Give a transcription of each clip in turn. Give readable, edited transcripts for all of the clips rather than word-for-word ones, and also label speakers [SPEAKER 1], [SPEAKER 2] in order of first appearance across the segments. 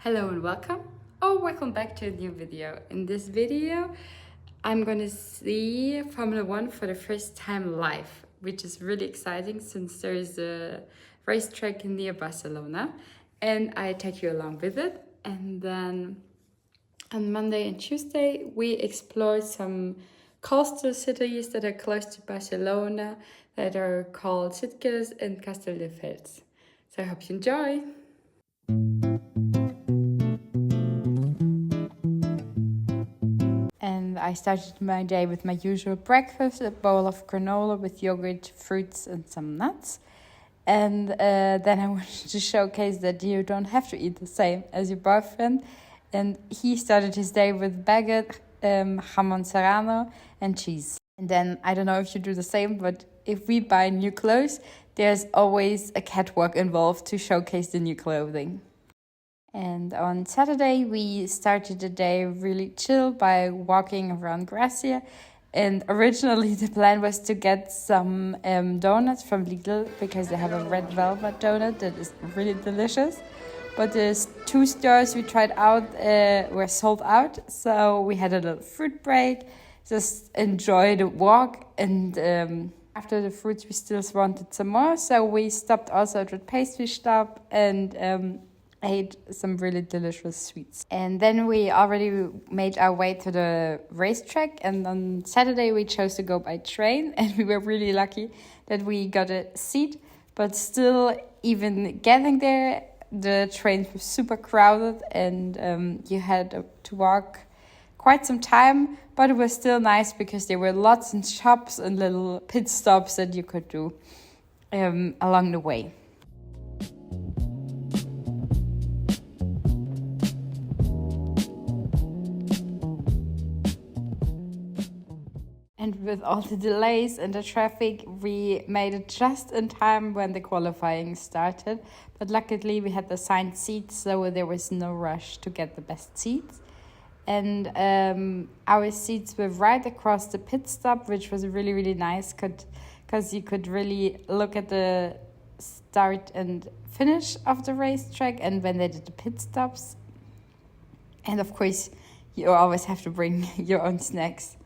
[SPEAKER 1] Hello and welcome, or welcome back to a new video. In this video, I'm gonna see Formula 1 for the first time live, which is really exciting since there is a racetrack near Barcelona, and I take you along with it. And then on Monday and Tuesday, we explore some coastal cities that are close to Barcelona that are called Sitges and Castelldefels. So I hope you enjoy. And I started my day with my usual breakfast, a bowl of granola with yogurt, fruits and some nuts. And then I wanted to showcase that you don't have to eat the same as your boyfriend. And he started his day with baguette, jamon serrano and cheese. And then, I don't know if you do the same, but if we buy new clothes, there's always a catwalk involved to showcase the new clothing. And on Saturday, we started the day really chill by walking around Gracia. And originally, the plan was to get some donuts from Lidl because they have a red velvet donut that is really delicious. But the two stores we tried out were sold out. So we had a little fruit break, just enjoy the walk. And after the fruits, we still wanted some more. So we stopped also at the pastry shop and ate some really delicious sweets. And then we already made our way to the racetrack, and on Saturday we chose to go by train, and we were really lucky that we got a seat. But still, even getting there, the trains were super crowded, and you had to walk quite some time, but it was still nice because there were lots of shops and little pit stops that you could do along the way. And with all the delays and the traffic, we made it just in time when the qualifying started. But luckily, we had assigned seats, so there was no rush to get the best seats. And our seats were right across the pit stop, which was really, really nice because you could really look at the start and finish of the racetrack and when they did the pit stops. And of course, you always have to bring your own snacks.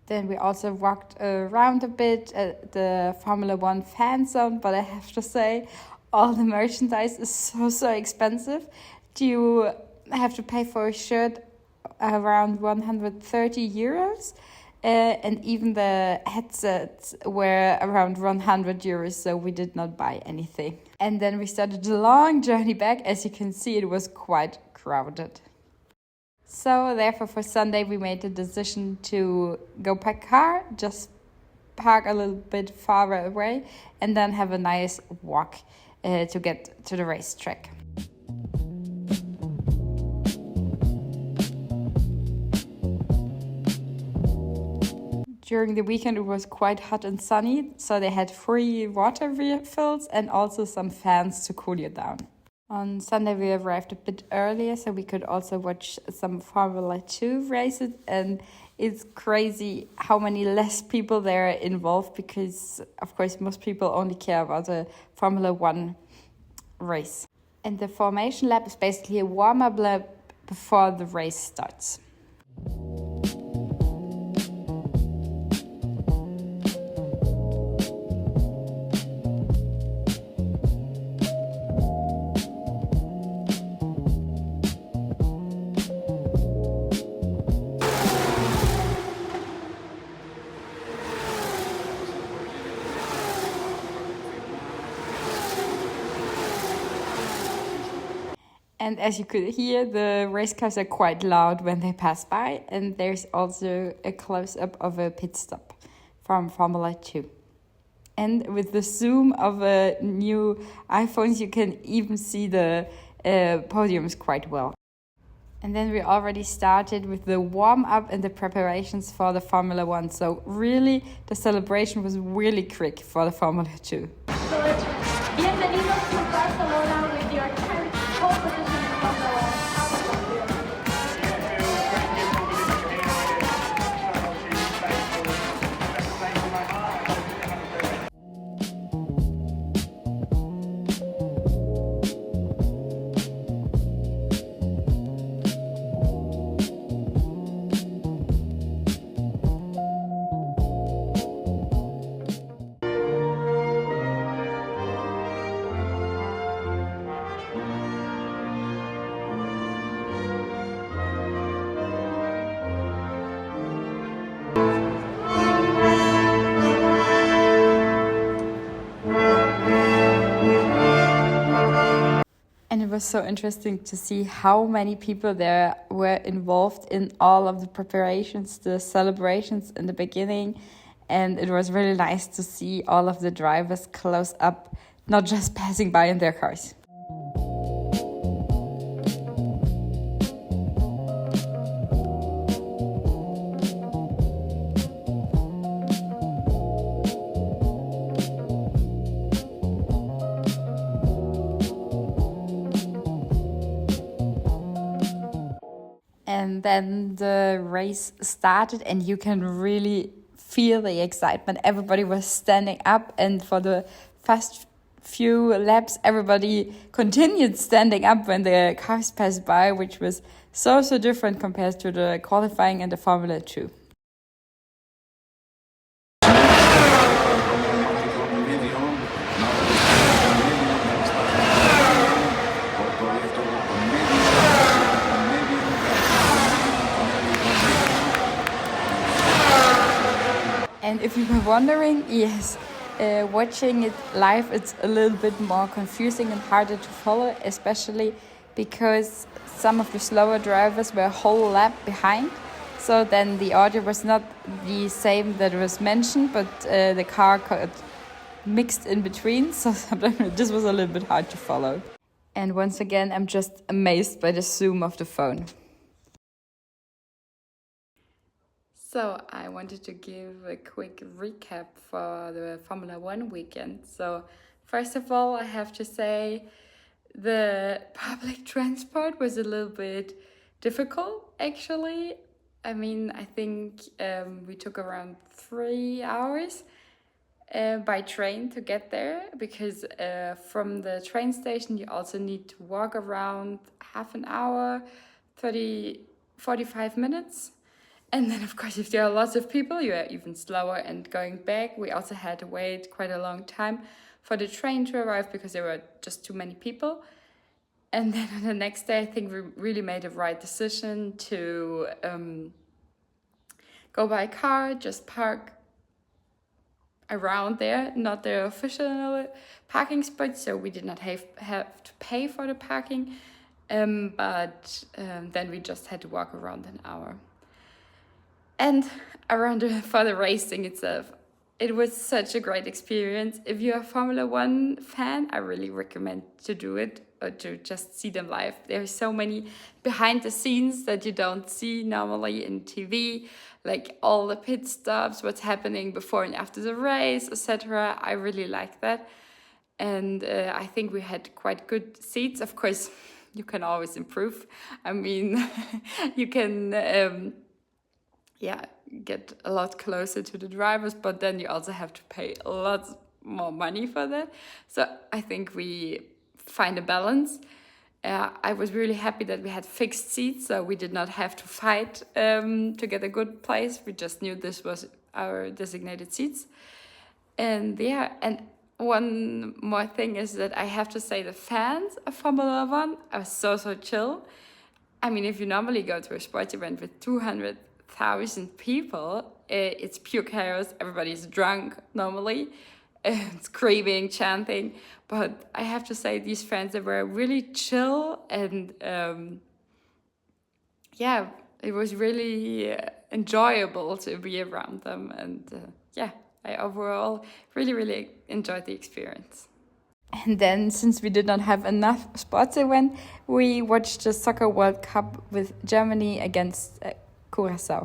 [SPEAKER 1] Then we also walked around a bit at the Formula 1 fan zone, but I have to say, all the merchandise is so expensive. You have to pay for a shirt around 130 euros, and even the headsets were around 100 euros, so we did not buy anything. And then we started a long journey back. As you can see, it was quite crowded. So therefore for Sunday we made the decision to go by car, just park a little bit farther away and then have a nice walk to get to the racetrack. During the weekend it was quite hot and sunny, so they had free water refills and also some fans to cool you down. On Sunday, we arrived a bit earlier, so we could also watch some Formula 2 races. And it's crazy how many less people there are involved because, of course, most people only care about the Formula 1 race. And the formation lap is basically a warm-up lap before the race starts. And as you could hear, the race cars are quite loud when they pass by. And there's also a close-up of a pit stop from Formula 2. And with the zoom of new iPhones, you can even see the podiums quite well. And then we already started with the warm-up and the preparations for the Formula 1. So really, the celebration was really quick for the Formula 2. Bienvenidos to Barcelona with your 10th pole position in Formula 1. was so interesting to see how many people there were involved in all of the preparations, the celebrations in the beginning. And it was really nice to see all of the drivers close up, not just passing by in their cars. And then the race started, and you can really feel the excitement. Everybody was standing up, and for the first few laps, everybody continued standing up when the cars passed by, which was so different compared to the qualifying and the Formula 2. And if you were wondering, yes, watching it live, it's a little bit more confusing and harder to follow, especially because some of the slower drivers were a whole lap behind. So then the audio was not the same that was mentioned, but the car got mixed in between. So sometimes this was a little bit hard to follow. And once again, I'm just amazed by the zoom of the phone. So I wanted to give a quick recap for the Formula 1 weekend. So first of all, I have to say the public transport was a little bit difficult, actually. I mean, I think we took around 3 hours by train to get there, because from the train station you also need to walk around half an hour, 45 minutes. And then, of course, if there are lots of people, you are even slower. And going back, we also had to wait quite a long time for the train to arrive because there were just too many people. And then on the next day, I think we really made the right decision to go by car, just park around there, not the official parking spot. So we did not have to pay for the parking, but then we just had to walk around an hour. And for the racing itself, it was such a great experience. If you're a Formula 1 fan, I really recommend to do it, or to just see them live. There's so many behind the scenes that you don't see normally in TV, like all the pit stops, what's happening before and after the race, etc. I really like that. And I think we had quite good seats. Of course, you can always improve. I mean, you can... get a lot closer to the drivers, but then you also have to pay a lot more money for that. So I think we find a balance. I was really happy that we had fixed seats, so we did not have to fight to get a good place. We just knew this was our designated seats. And and one more thing is that I have to say the fans of Formula 1 are so chill. I mean, if you normally go to a sports event with 200,000 people, it's pure chaos. Everybody's drunk normally, screaming, chanting. But I have to say, these fans, they were really chill, and it was really enjoyable to be around them. And I overall really enjoyed the experience. And then, since we did not have enough sports event, we watched the Soccer World Cup with Germany against Curacao.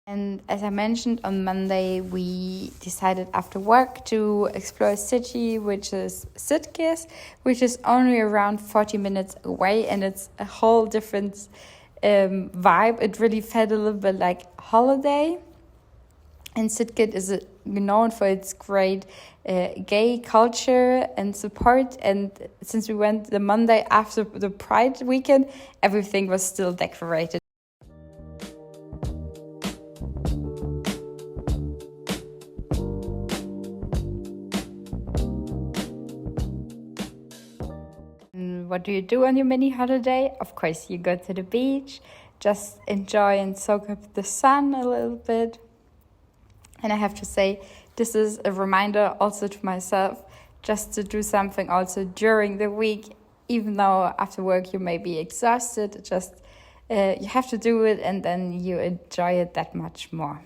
[SPEAKER 1] And as I mentioned, on Monday, we decided after work to explore a city, which is Sitges, which is only around 40 minutes away, and it's a whole different vibe. It really felt a little bit like holiday. And Sitges is known for its great gay culture and support. And since we went the Monday after the Pride weekend, everything was still decorated. And what do you do on your mini holiday? Of course, you go to the beach, just enjoy and soak up the sun a little bit. And I have to say, this is a reminder also to myself just to do something also during the week even though after work you may be exhausted, just you have to do it, and then you enjoy it that much more.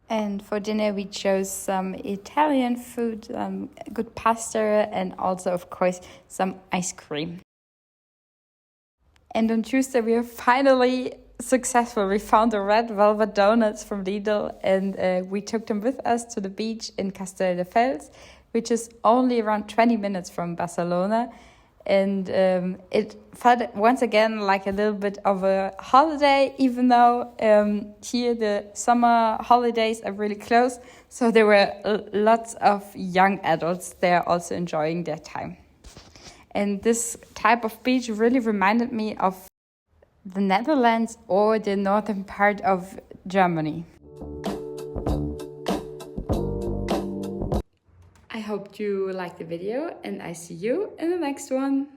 [SPEAKER 1] And for dinner we chose some Italian food, good pasta, and also of course some ice cream. And on Tuesday we are finally successful. We found the red velvet donuts from Lidl, and we took them with us to the beach in Castelldefels, which is only around 20 minutes from Barcelona. And it felt once again like a little bit of a holiday, even though here the summer holidays are really close. So there were lots of young adults there also enjoying their time. And this type of beach really reminded me of the Netherlands or the northern part of Germany. I hope you liked the video, and I see you in the next one.